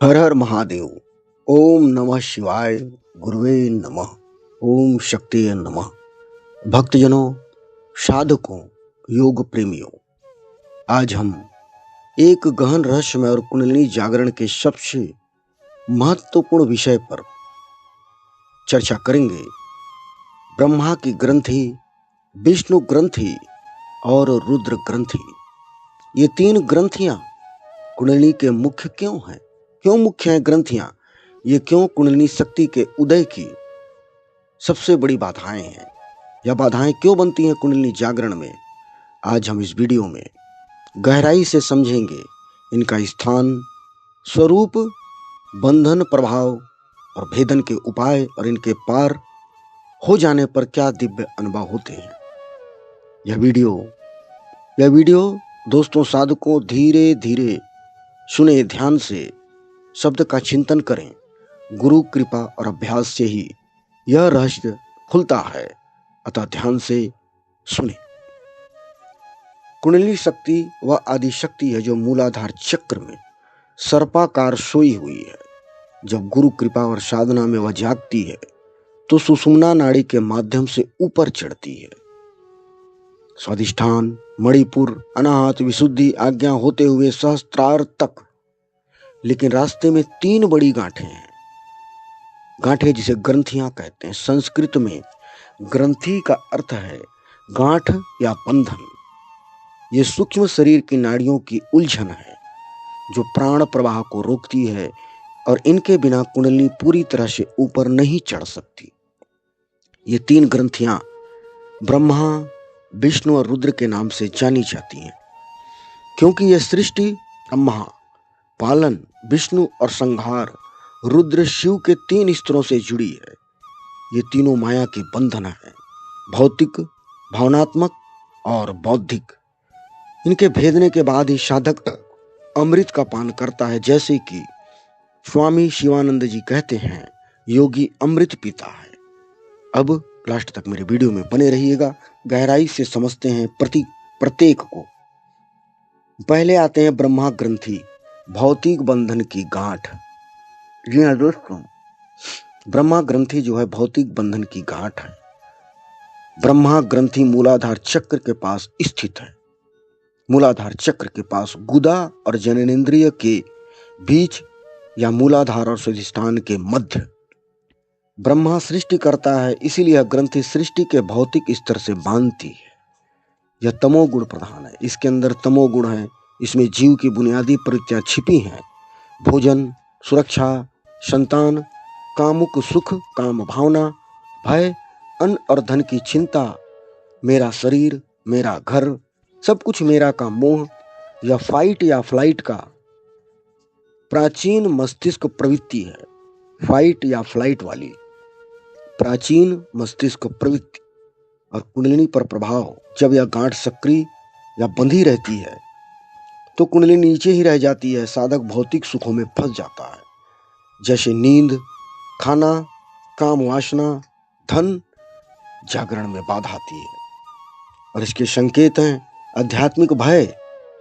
हर हर महादेव। ओम नमः शिवाय। गुरुवे नमः। ओम शक्ति नमः। भक्तजनों, साधकों, योग प्रेमियों, आज हम एक गहन रहस्यमय और कुंडलिनी जागरण के सबसे महत्वपूर्ण विषय पर चर्चा करेंगे। ब्रह्मा की ग्रंथि, विष्णु ग्रंथि और रुद्र ग्रंथि, ये तीन ग्रंथियां कुंडलिनी के मुख्य क्यों हैं? क्यों मुख्य हैं ग्रंथियां? ये क्यों कुंडलिनी शक्ति के उदय की सबसे बड़ी बाधाएं हैं? या बाधाएं क्यों बनती हैं कुंडलिनी जागरण में? आज हम इस वीडियो में गहराई से समझेंगे इनका स्थान, स्वरूप, बंधन, प्रभाव और भेदन के उपाय, और इनके पार हो जाने पर क्या दिव्य अनुभव होते हैं। यह वीडियो दोस्तों, साधकों, धीरे धीरे सुने, ध्यान से शब्द का चिंतन करें। गुरु कृपा और अभ्यास से ही यह रहस्य खुलता है, अतः ध्यान से सुने। कुंडलिनी शक्ति वह आदि शक्ति है जो मूलाधार चक्र में सर्पाकार सोई हुई है। जब गुरु कृपा और साधना में वह जागती है तो सुषुम्ना नाड़ी के माध्यम से ऊपर चढ़ती है। स्वादिष्ठान, मणिपुर, अनाहत, विशुद्धि, आज्ञा होते हुए सहस्त्रार तक। लेकिन रास्ते में तीन बड़ी गांठें हैं। गांठें जिसे ग्रंथियां कहते हैं। संस्कृत में ग्रंथि का अर्थ है गांठ या बंधन। ये सूक्ष्म शरीर की नाड़ियों की उलझन है जो प्राण प्रवाह को रोकती है, और इनके बिना कुंडलिनी पूरी तरह से ऊपर नहीं चढ़ सकती। ये तीन ग्रंथियां ब्रह्मा, विष्णु और रुद्र के नाम से जानी जाती हैं, क्योंकि यह सृष्टि ब्रह्मा, पालन विष्णु और संहार रुद्र शिव के तीन स्तरों से जुड़ी है। ये तीनों माया के बंधन है, भौतिक, भावनात्मक और बौद्धिक। इनके भेदने के बाद ही साधक अमृत का पान करता है। जैसे कि स्वामी शिवानंद जी कहते हैं, योगी अमृत पीता है। अब लास्ट तक मेरे वीडियो में बने रहिएगा, गहराई से समझते हैं प्रत्येक को। पहले आते हैं ब्रह्मा ग्रंथि, भौतिक बंधन की गांठ। जी हाँ दोस्तों, ब्रह्मा ग्रंथि जो है भौतिक बंधन की गांठ है। ब्रह्मा ग्रंथि मूलाधार चक्र के पास स्थित है। मूलाधार चक्र के पास गुदा और जननेंद्रिय के बीच, या मूलाधार और स्वादिष्ठान के मध्य। ब्रह्मा सृष्टि करता है, इसीलिए ग्रंथि सृष्टि के भौतिक स्तर से बांधती है। यह तमोगुण प्रधान है, इसके अंदर तमोगुण है। इसमें जीव की बुनियादी प्रवृत्तियां छिपी हैं। भोजन, सुरक्षा, संतान, कामुक सुख, काम भावना, भय, अन्न और धन की चिंता, मेरा शरीर, मेरा घर, सब कुछ मेरा का मोह, या फाइट या फ्लाइट का प्राचीन मस्तिष्क प्रवृत्ति है। फाइट या फ्लाइट वाली प्राचीन मस्तिष्क प्रवृत्ति और कुंडलिनी पर प्रभाव। जब यह गांठ सक्रिय या बंधी रहती है तो कुंडलिनी नीचे ही रह जाती है। साधक भौतिक सुखों में फंस जाता है, जैसे नींद, खाना, काम वासना, धन। जागरण में बाधा आती है, और इसके संकेत हैं आध्यात्मिक भय,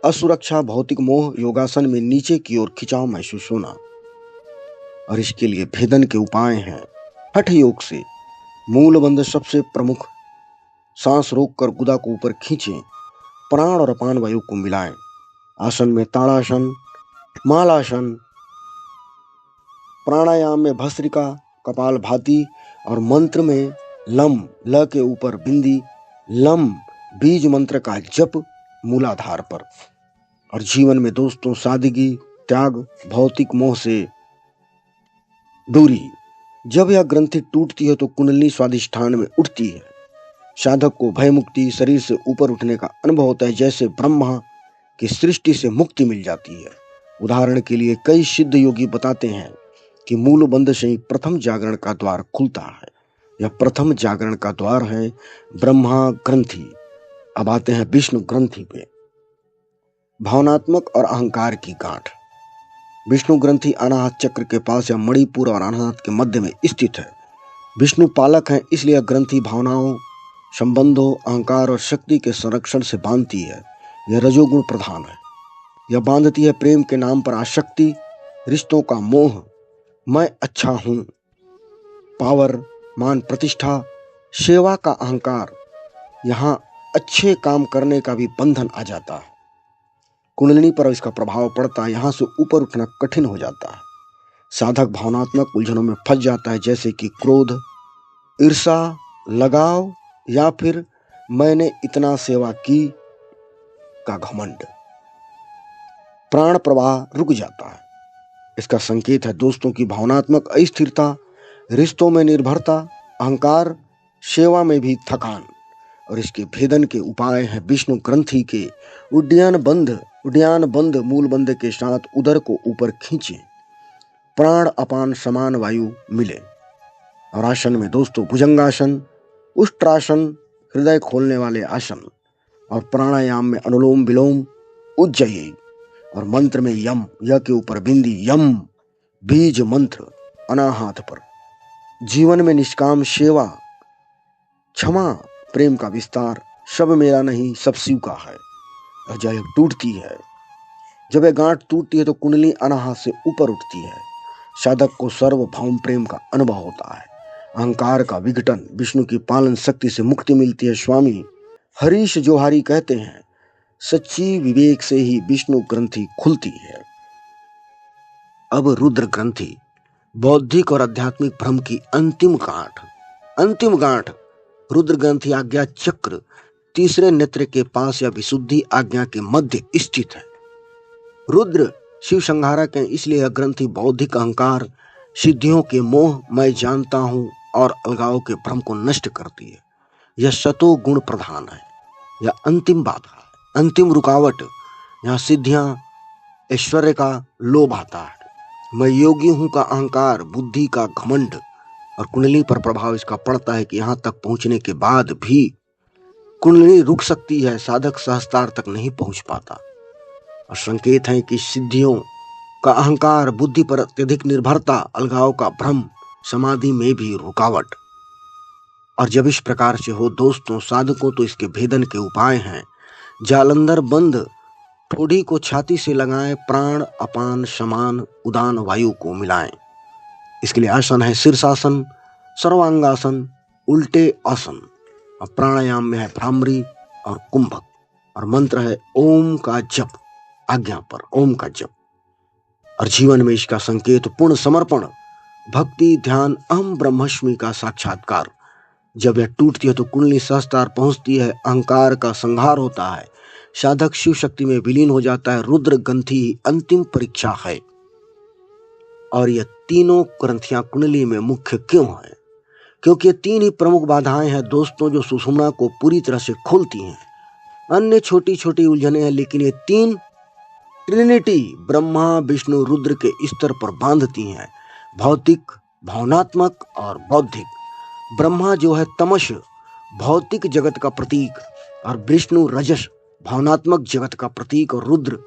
असुरक्षा, भौतिक मोह, योगासन में नीचे की ओर खिंचाव महसूस होना। और इसके लिए भेदन के उपाय हैं। हठ योग से मूल बंध सबसे प्रमुख। सांस रोककर गुदा को ऊपर खींचें, प्राण और अपान वायु को मिलाएं। आसन में ताड़ासन, मालासन, प्राणायाम में भस्त्रिका, कपालभाति, और मंत्र में लम, ल के ऊपर बिंदी, लम बीज मंत्र का जप मूलाधार पर। और जीवन में दोस्तों सादगी, त्याग, भौतिक मोह से दूरी। जब यह ग्रंथि टूटती है तो कुंडलिनी स्वादिष्ठान में उठती है। साधक को भय मुक्ति, शरीर से ऊपर उठने का अनुभव होता है, जैसे ब्रह्मा की सृष्टि से मुक्ति मिल जाती है। उदाहरण के लिए कई सिद्ध योगी बताते हैं कि मूल बंध से ही प्रथम जागरण का द्वार खुलता है। यह प्रथम जागरण का द्वार है ब्रह्मा ग्रंथि। अब आते हैं विष्णु ग्रंथि पे। भावनात्मक और अहंकार की गांठ। विष्णु ग्रंथि अनाहत चक्र के पास या मणिपुर और अनाहत के मध्य में स्थित है। विष्णु पालक हैं, इसलिए ग्रंथि भावनाओं, संबंधों, अहंकार और शक्ति के संरक्षण से बांधती है। यह रजोगुण प्रधान है। यह बांधती है प्रेम के नाम पर आसक्ति, रिश्तों का मोह, मैं अच्छा हूं, पावर, मान प्रतिष्ठा, सेवा का अहंकार, यहाँ अच्छे काम करने का भी बंधन आ जाता है। कुंडलिनी पर इसका प्रभाव पड़ता है, यहां से ऊपर उठना कठिन हो जाता है। साधक भावनात्मक उलझनों में फंस जाता है, जैसे कि क्रोध, ईर्षा, लगाव या फिर मैंने इतना सेवा की का घमंड। प्राण प्रवाह रुक जाता है। इसका संकेत है दोस्तों की भावनात्मक अस्थिरता, रिश्तों में निर्भरता, अहंकार, सेवा में भी थकान। और इसके भेदन के उपाय हैं विष्णु ग्रंथि के उड्डयन बंद मूल बंद के साथ उदर को ऊपर खींचे, प्राण अपान समान वायु मिले। और आसन में दोस्तों भुजंगासन, उष्ट्रासन, हृदय खोलने वाले आसन, और प्राणायाम में अनुलोम विलोम, उज्जयी, और मंत्र में यम, य के ऊपर बिंदी, यम बीज मंत्र अनाहत पर। जीवन में निष्काम सेवा, क्षमा, प्रेम का विस्तार, सब मेरा नहीं सब शिव का है। और जब टूटती है, जब यह गांठ टूटती है तो कुंडली अनाहत से ऊपर उठती है। साधक को सर्वभौम प्रेम का अनुभव होता है, अहंकार का विघटन, विष्णु की पालन शक्ति से मुक्ति मिलती है। स्वामी हरीश जोहारी कहते हैं, सच्ची विवेक से ही विष्णु ग्रंथि खुलती है। अब रुद्र ग्रंथि, बौद्धिक और आध्यात्मिक भ्रम की अंतिम गांठ। रुद्र ग्रंथि आज्ञा चक्र तीसरे नेत्र के पास या विशुद्धि आज्ञा के मध्य स्थित है। रुद्र शिव संहारक है, इसलिए यह ग्रंथि बौद्धिक अहंकार, सिद्धियों के मोह, मैं जानता हूं और अलगाव के भ्रम को नष्ट करती है। यह सतो गुण प्रधान है। यह अंतिम बाधा है, अंतिम रुकावट। यहाँ सिद्धियां, ऐश्वर्य का लोभ आता है, मैं योगी हूं का अहंकार, बुद्धि का घमंड। और कुंडली पर प्रभाव इसका पड़ता है कि यहां तक पहुंचने के बाद भी कुंडली रुक सकती है, साधक सहस्त्रार तक नहीं पहुंच पाता। और संकेत है कि सिद्धियों का अहंकार, बुद्धि पर अत्यधिक निर्भरता, अलगाव का भ्रम, समाधि में भी रुकावट। और जब इस प्रकार से हो दोस्तों साधकों, तो इसके भेदन के उपाय हैं, जालंधर बंद ठोड़ी को छाती से लगाएं, प्राण अपान समान उदान वायु को मिलाएं। इसके लिए आसन है शीर्षासन, सर्वांगासन, उल्टे आसन। और प्राणायाम में है भ्रामरी और कुंभक। और मंत्र है ओम का जप, आज्ञा पर ओम का जप। और जीवन में इसका संकेत पूर्ण समर्पण, भक्ति, ध्यान, अहम ब्रह्मस्मि का साक्षात्कार। जब यह टूटती है तो कुंडली सहस्त्रार पहुंचती है, अहंकार का संहार होता है, साधक शिव शक्ति में विलीन हो जाता है। रुद्र ग्रंथि ही अंतिम परीक्षा है। और ये तीनों ग्रंथियां कुंडली में मुख्य क्यों है? क्योंकि ये तीन ही प्रमुख बाधाएं हैं दोस्तों, जो सुषुम्ना को पूरी तरह से खोलती हैं। अन्य छोटी छोटी उलझने हैं, लेकिन ये तीन ट्रिनिटी ब्रह्मा विष्णु रुद्र के स्तर पर बांधती हैं, भौतिक, भावनात्मक और बौद्धिक। ब्रह्मा जो है तमस, भौतिक जगत का प्रतीक, और विष्णु रजस, भावनात्मक जगत का प्रतीक, और रुद्र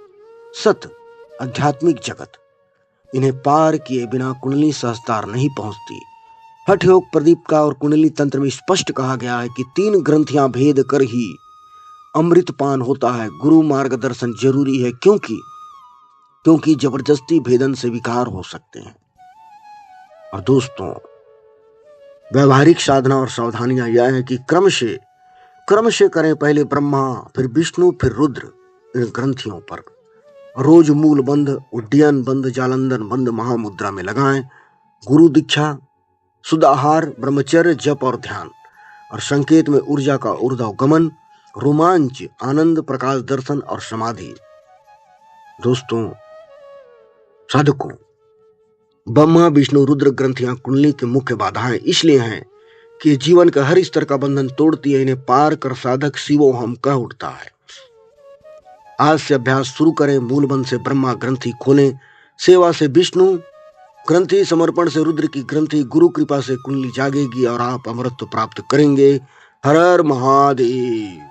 सत, आध्यात्मिक जगत। इन्हें पार किए बिना कुंडली सहस्त्रार नहीं पहुंचती। हठ योग प्रदीप का और कुंडली तंत्र में स्पष्ट कहा गया है कि तीन ग्रंथियां भेद कर ही अमृत पान होता है। गुरु मार्गदर्शन जरूरी है, क्योंकि जबरदस्ती भेदन से विकार हो सकते हैं। और दोस्तों व्यवहारिक साधना और सावधानियां यह है कि क्रम से करें, पहले ब्रह्मा, फिर विष्णु, फिर रुद्र। इन ग्रंथियों पर रोज मूल बंद, उड्डयन बंद, जालंधर बंद महामुद्रा में लगाएं। गुरु दीक्षा, शुद्ध आहार, ब्रह्मचर्य, जप और ध्यान। और संकेत में ऊर्जा का ऊर्ध्वगमन, रोमांच, आनंद, प्रकाश दर्शन और समाधि। दोस्तों साधकों, ब्रह्मा विष्णु रुद्र ग्रंथियां कुंडली की मुख्य बाधाएं इसलिए हैं कि जीवन का हर स्तर का बंधन तोड़ती है। इन्हें पार कर साधक शिवो हम कह उठता है। आज से अभ्यास शुरू करें। मूल बंध से ब्रह्मा ग्रंथि खोलें, सेवा से विष्णु ग्रंथि, समर्पण से रुद्र की ग्रंथि। गुरु कृपा से कुंडली जागेगी और आप अमृत प्राप्त करेंगे। हर हर महादेव।